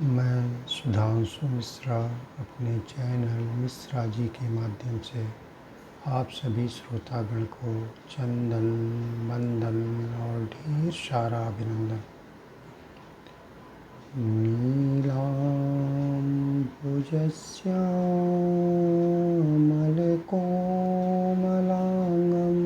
मैं सुधांशु मिश्रा अपने चैनल मिश्रा जी के माध्यम से आप सभी श्रोतागण को चंदन वंदन और ढेर सारा अभिनंदन। नीलाम्बुजश्यामलकोमलाङ्गं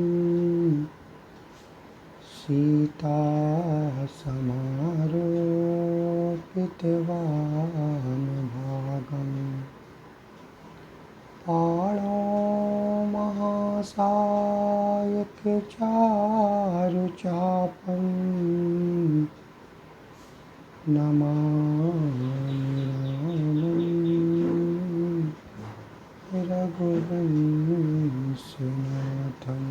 सीतासमारोपितवामभागम् पाणौ महासायकचारुचापं नमामि रामं रघुवंशनाथं।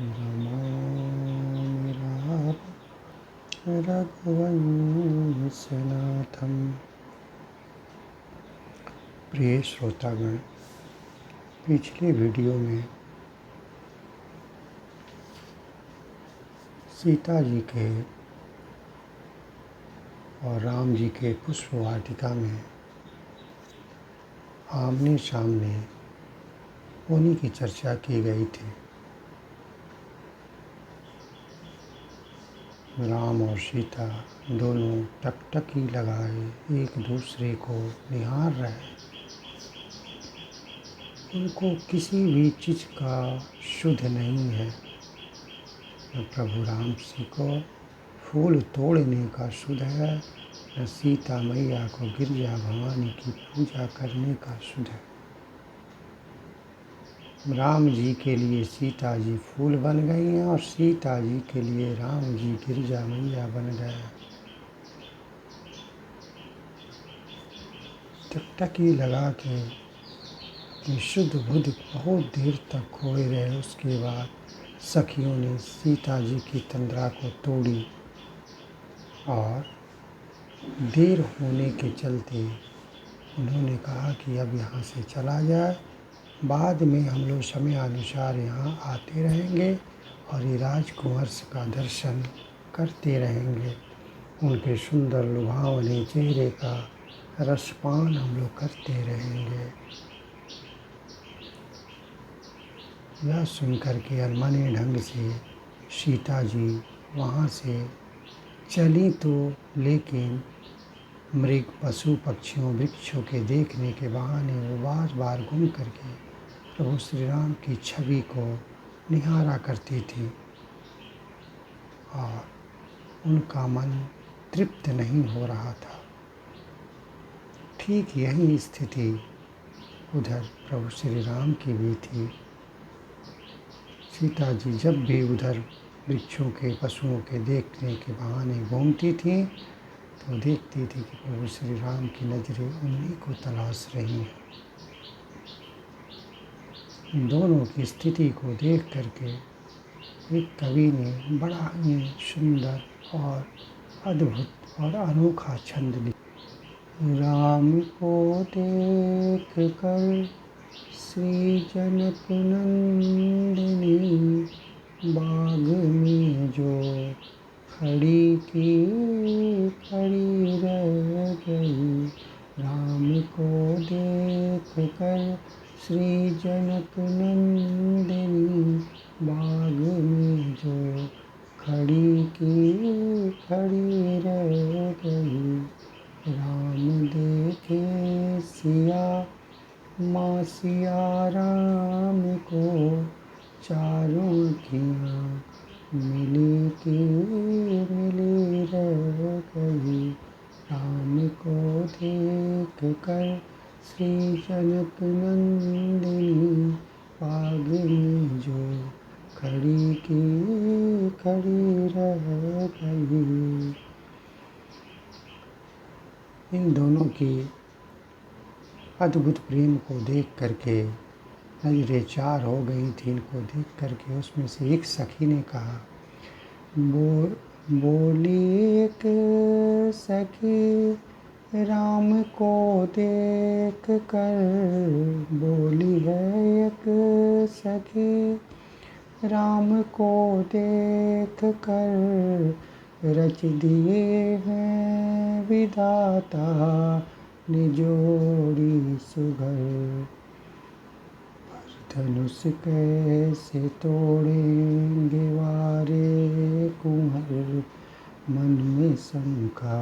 नमामि रामं रघुवंशनाथं। प्रिय श्रोतागण, पिछले वीडियो में सीता जी के और राम जी के पुष्प वाटिका में आमने सामने होने की चर्चा की गई थी। राम और सीता दोनों टकटकी लगाए एक दूसरे को निहार रहे। उनको किसी भी चीज़ का शुद्ध नहीं है। न प्रभु राम जी को फूल तोड़ने का शुद्ध है, न सीता मैया को गिरजा भवानी की पूजा करने का शुद्ध है। राम जी के लिए सीता जी फूल बन गई हैं और सीता जी के लिए राम जी गिरजा मैया बन गए। टकटकी लगा के शुद्ध बुद्ध बहुत देर तक खोए रहे। उसके बाद सखियों ने सीता जी की तंद्रा को तोड़ी और देर होने के चलते उन्होंने कहा कि अब यहाँ से चला जाए, बाद में हम लोग समय अनुसार यहाँ आते रहेंगे और ये राजकुमार का दर्शन करते रहेंगे। उनके सुंदर लुभावने चेहरे का रसपान हम लोग करते रहेंगे। यह सुनकर के अनमने ढंग से सीता जी वहाँ से चली तो, लेकिन मृग पशु पक्षियों वृक्षों के देखने के बहाने वो बार बार घूम करके प्रभु श्री राम की छवि को निहारा करती थी और उनका मन तृप्त नहीं हो रहा था। ठीक यही स्थिति उधर प्रभु श्री राम की भी थी। सीता जी जब भी उधर वृक्षों के पशुओं के देखने के बहाने घूमती थी तो देखती थी कि प्रभु श्री राम की नज़रें उन्हीं को तलाश रही हैं। इन दोनों की स्थिति को देख करके एक कवि ने बड़ा ही सुंदर और अद्भुत और अनोखा छंद लिखा। राम को देख कर श्री जनक नंदिनी बाग में जो खड़ी की खड़ी रह गई। राम को देख कर श्री जनक नंदिनी बाग में जो खड़ी की खड़ी रह गई। राम देखे सिया माँ सिया राम को चारों अखियाँ मिली की मिली रह गई। राम को देख कर श्री जनक नंदिनी बाग में जो खड़ी की खड़ी रह गई। इन दोनों की अद्भुत प्रेम को देख करके नजरें चार हो गई थी। इनको देख करके उसमें से एक सखी ने कहा, बोली एक सखी राम को देख कर, बोली है एक सखी राम को देख कर, रच दिए हैं विधाता ने जोड़ी सुघर। धनुष कैसे तोड़ेंगे वारे कुंवर, मन में शंका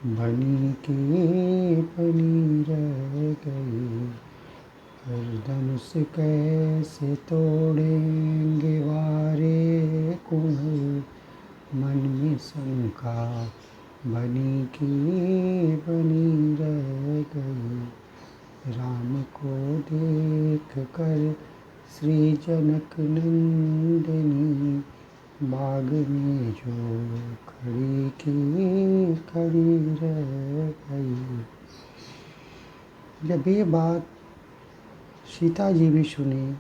बनी की बनी रह गई। धनुष कैसे तोड़ेंगे वारे कुंवर, मन में शंका बनी की बनी रह गई। राम को देख कर श्री जनक नंदिनी, बाग में जो खड़ी की खड़ी रह गई। जब ये बात सीता जी भी सुनी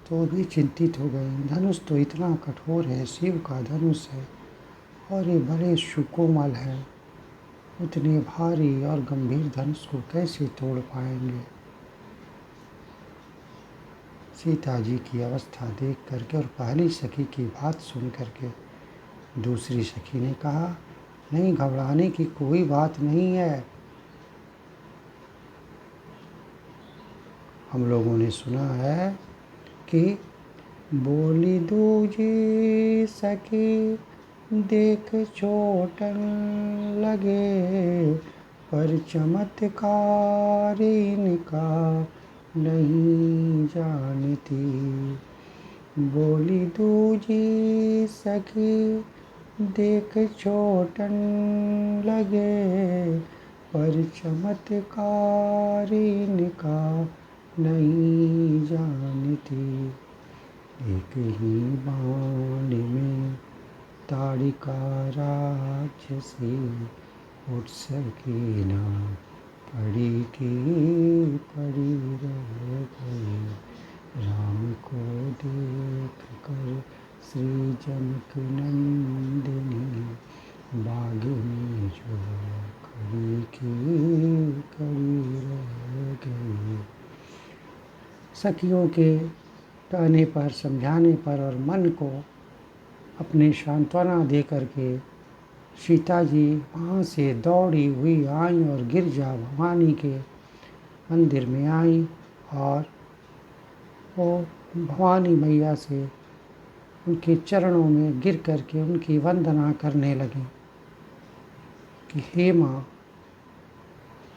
तो भी चिंतित हो गई। धनुष तो इतना कठोर है, शिव का धनुष है और ये बड़े सुकोमल है, उतने भारी और गंभीर धनुष को कैसे तोड़ पाएंगे। सीता जी की अवस्था देख करके और पहली सखी की बात सुन करके दूसरी सखी ने कहा, नहीं, घबराने की कोई बात नहीं है। हम लोगों ने सुना है कि बोली दूजी सखी देख चोटन लगे, पर चमत्कार इनका नहीं जानती। बोली दूजी सखी देख चोटन लगे, पर चमत्कार इनका नहीं जानती। एक ही बाण में ताड़िका राक्षसी, उठ सकी ना पड़ी की पड़ी रह गई। राम को देख कर श्री जनक नंदिनी, बाग में जो खड़ी की खड़ी रह गई। सखियों के कहने पर, समझाने पर और मन को अपने सांत्वना दे करके सीता जी वहाँ से दौड़ी हुई आई और गिरजा भवानी के मंदिर में आई और वो भवानी मैया से उनके चरणों में गिर करके उनकी वंदना करने लगी कि हे माँ,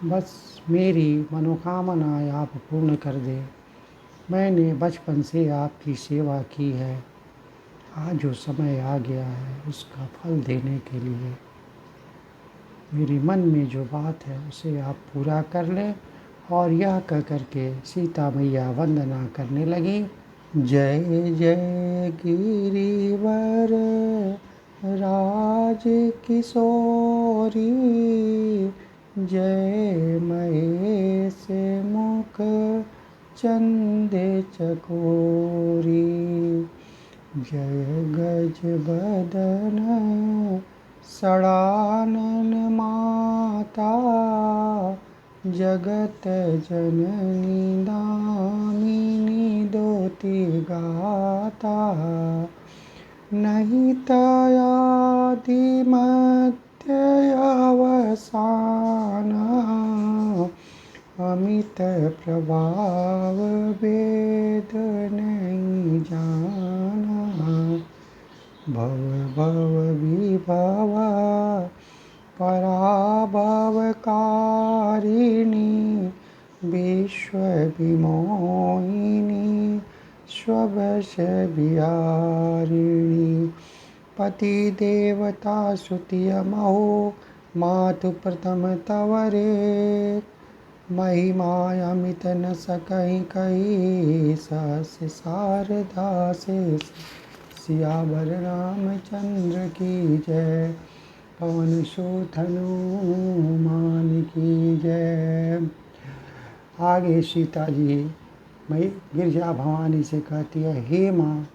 बस मेरी मनोकामनाएं आप पूर्ण कर दे। मैंने बचपन से आपकी सेवा की है, आज जो समय आ गया है उसका फल देने के लिए मेरे मन में जो बात है उसे आप पूरा कर लें। और यह कह करके सीता मैया वंदना करने लगी। जय जय गिरिवर राज किशोरी, जय महेश मुख चंदे चकोरी। जय गज बदन सड़ानन माता, जगत जननी दामिनी दोती गाता। नहीं तयादि मध्य अवसान, अमित प्रभाव वेद नहीं जाना। भव भव विभव पराभव कारिणी, विश्व विमोहिनी स्ववश विहारिणी। पति देवता सुतिय महो, मातु प्रथम तवरे। महिमा अमित न सकहि कही, सहस शारदा से सियावर रामचंद्र की जय। पवन सुत हनुमान की जय। आगे सीता जी मैं गिरजा भवानी से कहती है, हे माँ,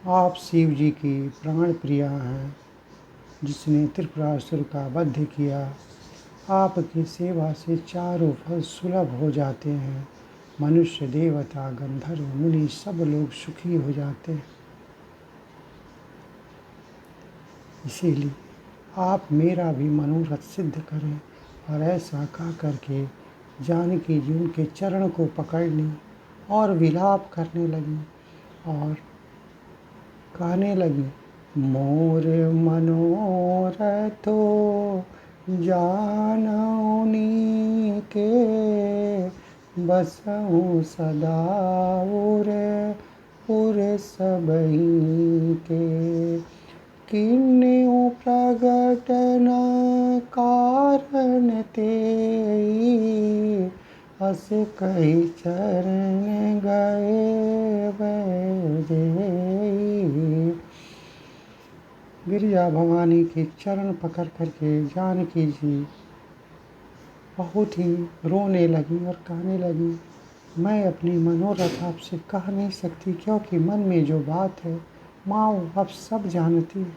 आप शिव जी की प्राण प्रिया हैं, जिसने त्रिपुरासुर का वध किया। आपकी सेवा से चारों फल सुलभ हो जाते हैं। मनुष्य, देवता, गंधर्व, मुनि सब लोग सुखी हो जाते हैं। इसीलिए आप मेरा भी मनोरथ सिद्ध करें। और ऐसा कह करके जानकी जी उनके चरण को पकड़ ली और विलाप करने लगी और कहने लगी, मोर मनोरथो जानौनी के, बसहु सदा उर सबही के। किन्नेउ प्रगट न कारण तेई, अस कही चरण गए बैजेई। गिरिजा भवानी के चरण पकड़ करके जानकी जी बहुत ही रोने लगी और कहने लगी, मैं अपनी मनोरथ आपसे कह नहीं सकती, क्योंकि मन में जो बात है माँ आप सब जानती है।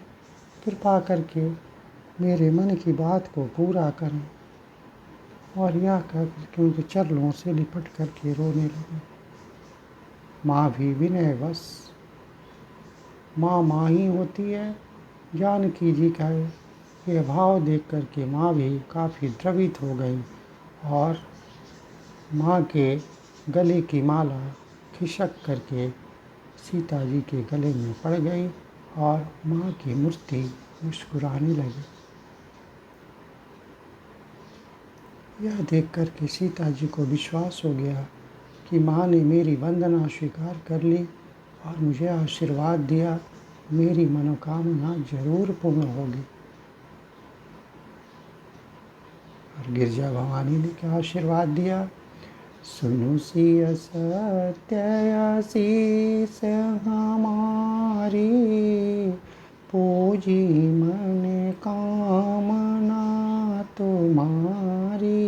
कृपा करके मेरे मन की बात को पूरा करें। और यह कह करके उनके चरणों से लिपट करके रोने लगी। माँ भी विनयवश, माँ ही होती है। जानकी जी का ये भाव देख करके माँ भी काफ़ी द्रवित हो गई और माँ के गले की माला खिसक करके सीता जी के गले में पड़ गई और माँ की मूर्ति मुस्कुराने लगी। यह देख करके सीता जी को विश्वास हो गया कि माँ ने मेरी वंदना स्वीकार कर ली और मुझे आशीर्वाद दिया, मेरी मनोकामना जरूर पूर्ण होगी। और गिरजा भवानी ने क्या आशीर्वाद दिया, सुनु सिय सत्य आशीष हमारी, पूजी मन कामना तुम्हारी।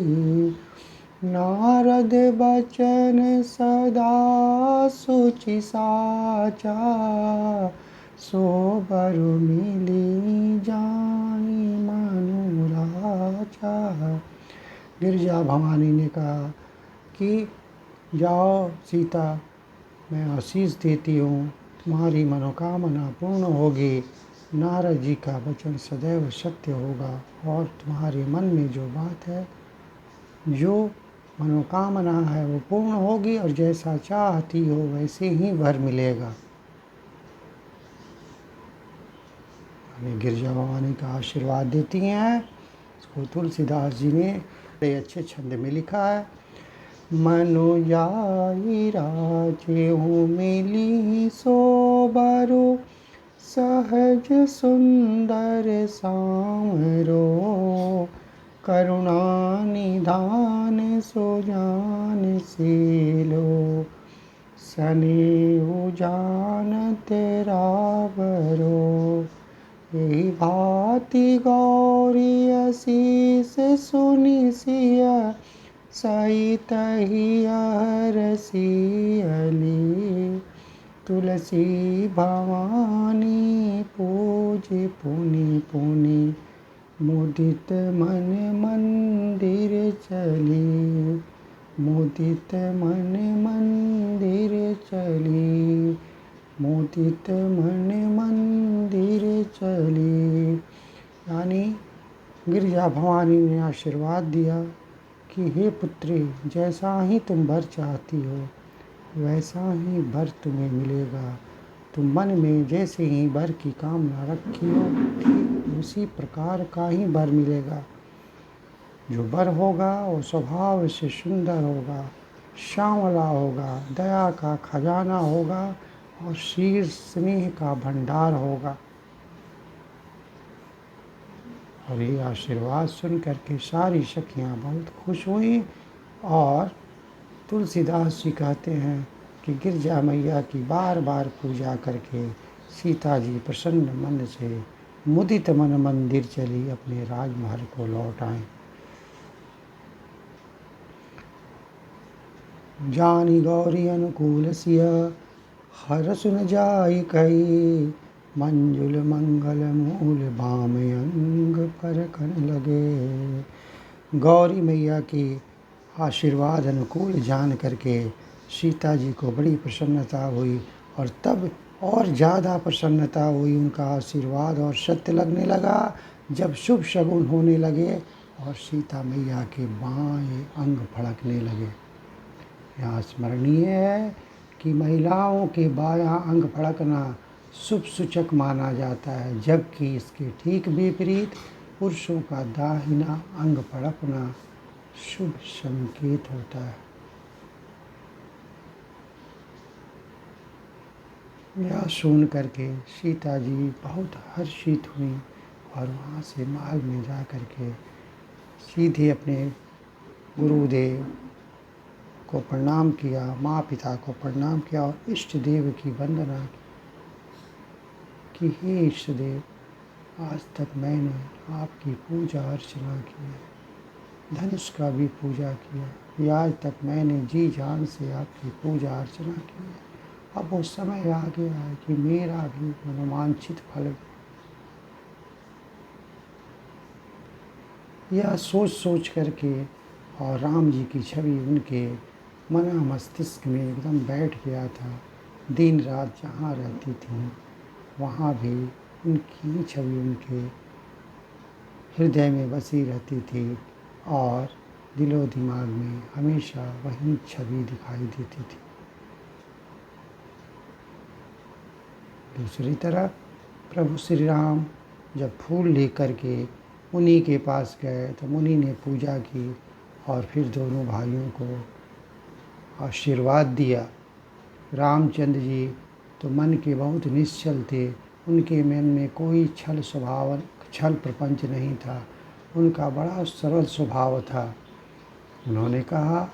नारद बचन सदा सुचि साचा, सो बरु मिली जाई मनोराजा। गिरजा भवानी ने कहा कि जाओ सीता, मैं आशीष देती हूँ, तुम्हारी मनोकामना पूर्ण होगी। नारद जी का वचन सदैव सत्य होगा और तुम्हारे मन में जो बात है, जो मनोकामना है वो पूर्ण होगी और जैसा चाहती हो वैसे ही वर मिलेगा। हमें गिरजा भवानी का आशीर्वाद देती हैं। इसको तुलसीदास जी ने बड़े अच्छे छंद में लिखा है, मनु जाई राजेहु मिली सो बरु, सहज सुंदर सामरो, करुणा निधान सुजान सीलो, सनेहु जानत रावरो। यही भांति गौरी असीस सुनि सिया, सहित ही हरसियली, तुलसी भवानी पूज पुनि पुनि, मुदित मन मंदिर चली, मुदित मन मंदिर चली, मुदित मन मंदिर चली। यानी गिरजा भवानी ने आशीर्वाद दिया कि हे पुत्री, जैसा ही तुम वर चाहती हो वैसा ही वर तुम्हें मिलेगा। तुम मन में जैसे ही वर की कामना रखी हो ठीक उसी प्रकार का ही वर मिलेगा। जो वर होगा वो स्वभाव से सुंदर होगा, श्यामला होगा, दया का खजाना होगा और शीर स्नेह का भंडार होगा। और ये आशीर्वाद सुन करके सारी सखियाँ बहुत खुश हुई। और तुलसीदास जी कहते हैं कि गिरजा मैया की बार बार पूजा करके सीता जी प्रसन्न मन से मुदित मन मंदिर चली, अपने राजमहल को लौट आए। जानी गौरी अनुकूल सिया, हरसु न जाई कही, मंजुल मंगल मूल बाम अंग पर कन लगे। गौरी मैया की आशीर्वाद अनुकूल जान करके सीता जी को बड़ी प्रसन्नता हुई और तब और ज़्यादा प्रसन्नता हुई। उनका आशीर्वाद और सत्य लगने लगा जब शुभ शगुन होने लगे और सीता मैया के बाएं अंग फड़कने लगे। यहाँ स्मरणीय है कि महिलाओं के बायां अंग फड़कना शुभ सूचक माना जाता है, जबकि इसके ठीक विपरीत पुरुषों का दाहिना अंग फड़कना शुभ संकेत होता है। यह सुन करके सीता जी बहुत हर्षित हुई और वहाँ से महल में जा कर के सीधे अपने गुरुदेव को प्रणाम किया, माँ पिता को प्रणाम किया और इष्ट देव की वंदना की कि हे इष्ट देव, आज तक मैंने आपकी पूजा अर्चना की है, धनुष का भी पूजा किया, आज तक मैंने जी जान से आपकी पूजा अर्चना की है। अब वो समय आ गया है कि मेरा भी मनोवांछित फल। यह सोच सोच करके और राम जी की छवि उनके मना मस्तिष्क में एकदम बैठ गया था। दिन रात जहाँ रहती थी वहाँ भी उनकी छवि उनके हृदय में बसी रहती थी और दिलो दिमाग में हमेशा वही छवि दिखाई देती थी। दूसरी तरफ प्रभु श्री राम जब फूल लेकर के मुनि के पास गए तो मुनि ने पूजा की और फिर दोनों भाइयों को आशीर्वाद दिया। रामचंद्र जी तो मन के बहुत निश्चल थे, उनके मन में कोई छल प्रपंच नहीं था, उनका बड़ा सरल स्वभाव था। उन्होंने कहा,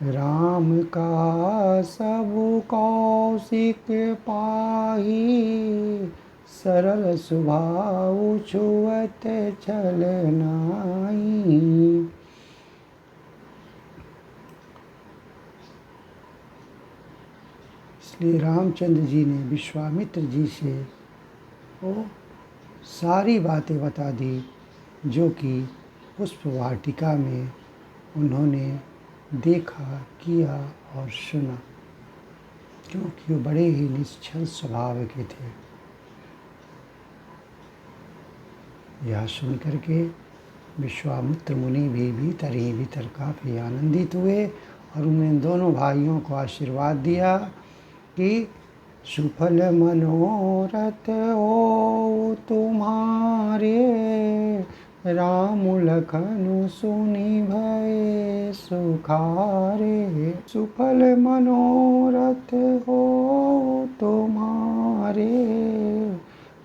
राम का सब कौशिक पाही, सरल स्वभाव छुअत छल नाई। इसलिए रामचंद्र जी ने विश्वामित्र जी से वो सारी बातें बता दी जो कि पुष्प वाटिका में उन्होंने देखा, किया और सुना, क्योंकि वो बड़े ही निश्चल स्वभाव के थे। यह सुन करके विश्वामित्र मुनि भी भीतर ही भीतर काफ़ी आनंदित हुए और उन्होंने दोनों भाइयों को आशीर्वाद दिया कि सुफल मनोरथ हो तुम्हारे, राम लखन सुनि भय सुखारे। सुफल मनोरथ हो तुम्हारे,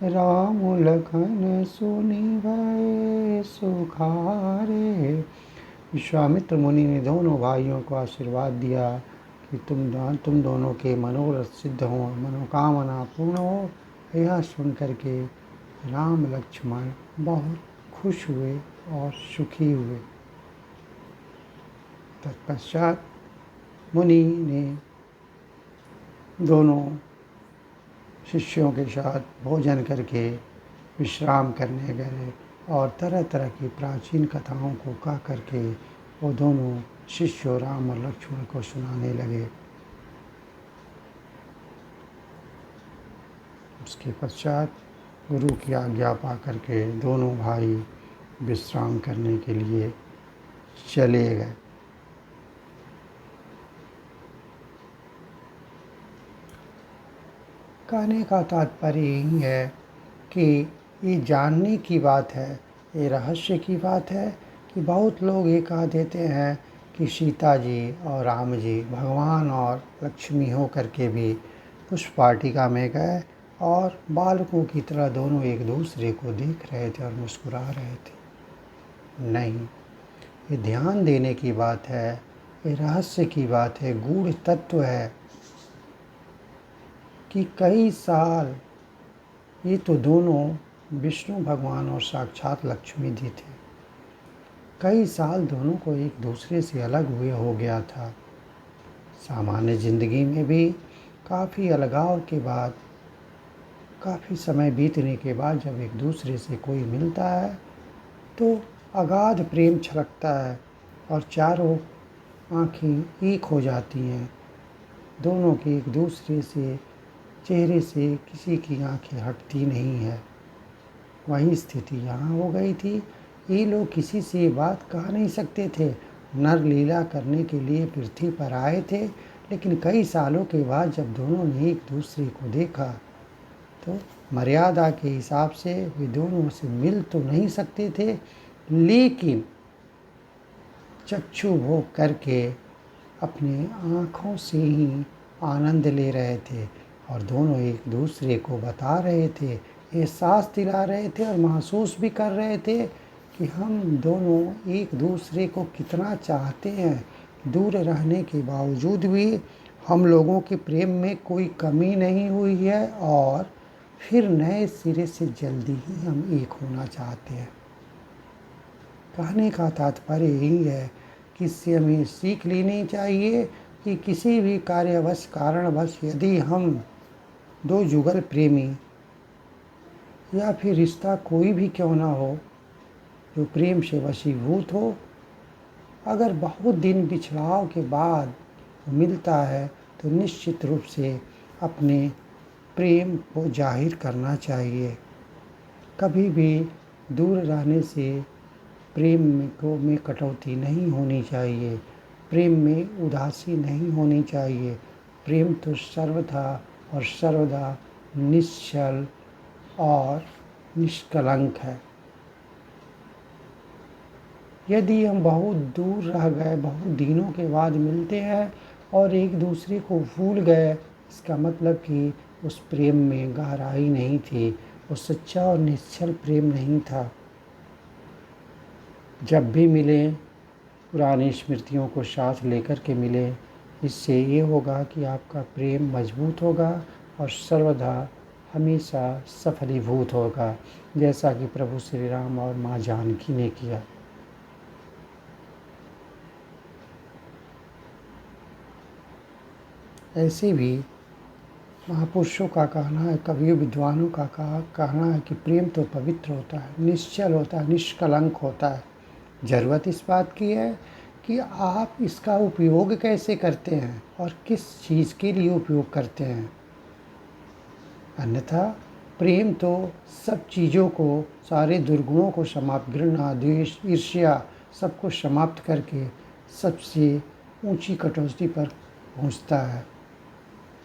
राम लखन सुनि भय सुखारे। विश्वामित्र मुनि ने दोनों भाइयों को आशीर्वाद दिया कि तुम दोनों के मनोरथ सिद्ध हो, मनोकामना पूर्ण हो। यह सुन करके राम लक्ष्मण बहुत खुश हुए और सुखी हुए। तत्पश्चात मुनि ने दोनों शिष्यों के साथ भोजन करके विश्राम करने गए और तरह तरह की प्राचीन कथाओं को कह करके वो दोनों शिष्य राम और लक्ष्मण को सुनाने लगे। उसके पश्चात गुरु की आज्ञा पा करके दोनों भाई विश्राम करने के लिए चले गए। कहने का तात्पर्य यही है कि ये जानने की बात है, ये रहस्य की बात है कि बहुत लोग ये कह देते हैं कि सीता जी और राम जी भगवान और लक्ष्मी हो करके भी पुष्प वाटिका में गए और बालकों की तरह दोनों एक दूसरे को देख रहे थे और मुस्कुरा रहे थे। नहीं, ये ध्यान देने की बात है, ये रहस्य की बात है, गूढ़ तत्व है कि कई साल ये तो दोनों विष्णु भगवान और साक्षात लक्ष्मी जी थे। कई साल दोनों को एक दूसरे से अलग हुए हो गया था। सामान्य ज़िंदगी में भी काफ़ी अलगाव के बाद, काफ़ी समय बीतने के बाद जब एक दूसरे से कोई मिलता है तो अगाध प्रेम छलकता है और चारों आँखें एक हो जाती हैं। दोनों की एक दूसरे से चेहरे से किसी की आंखें हटती नहीं है। वही स्थिति यहाँ हो गई थी। ये लोग किसी से ये बात कह नहीं सकते थे। नर लीला करने के लिए पृथ्वी पर आए थे, लेकिन कई सालों के बाद जब दोनों ने एक दूसरे को देखा तो मर्यादा के हिसाब से वे दोनों से मिल तो नहीं सकते थे, लेकिन चक्षु भोग करके अपने आँखों से ही आनंद ले रहे थे और दोनों एक दूसरे को बता रहे थे, एहसास दिला रहे थे और महसूस भी कर रहे थे कि हम दोनों एक दूसरे को कितना चाहते हैं। दूर रहने के बावजूद भी हम लोगों के प्रेम में कोई कमी नहीं हुई है और फिर नए सिरे से जल्दी ही हम एक होना चाहते हैं। कहने का तात्पर्य यही है कि इससे हमें सीख लेनी चाहिए कि किसी भी कार्यवश कारणवश यदि हम दो जुगल प्रेमी या फिर रिश्ता कोई भी क्यों ना हो जो प्रेम से वशीभूत हो, अगर बहुत दिन बिछड़ाव के बाद मिलता है तो निश्चित रूप से अपने प्रेम को जाहिर करना चाहिए। कभी भी दूर रहने से प्रेम में कटौती नहीं होनी चाहिए, प्रेम में उदासी नहीं होनी चाहिए। प्रेम तो सर्वथा और सर्वदा निश्चल और निष्कलंक है। यदि हम बहुत दूर रह गए, बहुत दिनों के बाद मिलते हैं और एक दूसरे को भूल गए, इसका मतलब कि उस प्रेम में गहराई नहीं थी, वो सच्चा और निश्चल प्रेम नहीं था। जब भी मिलें पुरानी स्मृतियों को साथ लेकर के मिलें। इससे ये होगा कि आपका प्रेम मजबूत होगा और सर्वदा हमेशा सफलीभूत होगा, जैसा कि प्रभु श्री राम और माँ जानकी ने किया। ऐसे भी महापुरुषों का कहना है, कवियों विद्वानों का कहना है कि प्रेम तो पवित्र होता है, निश्चल होता है, निष्कलंक होता है। ज़रूरत इस बात की है कि आप इसका उपयोग कैसे करते हैं और किस चीज़ के लिए उपयोग करते हैं। अन्यथा प्रेम तो सब चीज़ों को, सारे दुर्गुणों को समाप्त, घृणा, द्वेष, ईर्ष्या सबको समाप्त करके सबसे ऊंची कटौती पर पहुंचता है।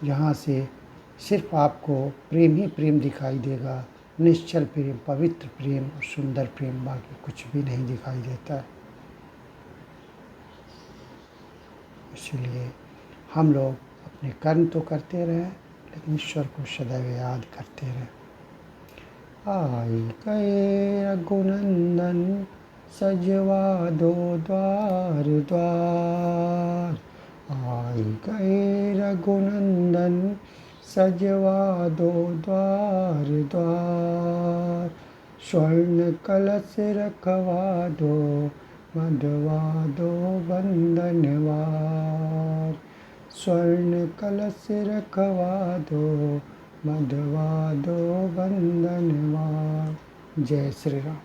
यहाँ से सिर्फ आपको प्रेम ही प्रेम दिखाई देगा, निश्चल प्रेम, पवित्र प्रेम और सुंदर प्रेम, बाकी कुछ भी नहीं दिखाई देता है। इसलिए हम लोग अपने कर्म तो करते रहें, लेकिन ईश्वर को सदैव याद करते रहें। आई गए रघुनंदन सजवा दो द्वार द्वार, आई गए रघुनंदन सजवा दो द्वार द्वार, स्वर्ण कलश रखवा दो, मढ़वा दो बंधनवार, स्वर्ण कलश रखवा दो, मढ़वा दो बंधनवार। जय श्री राम।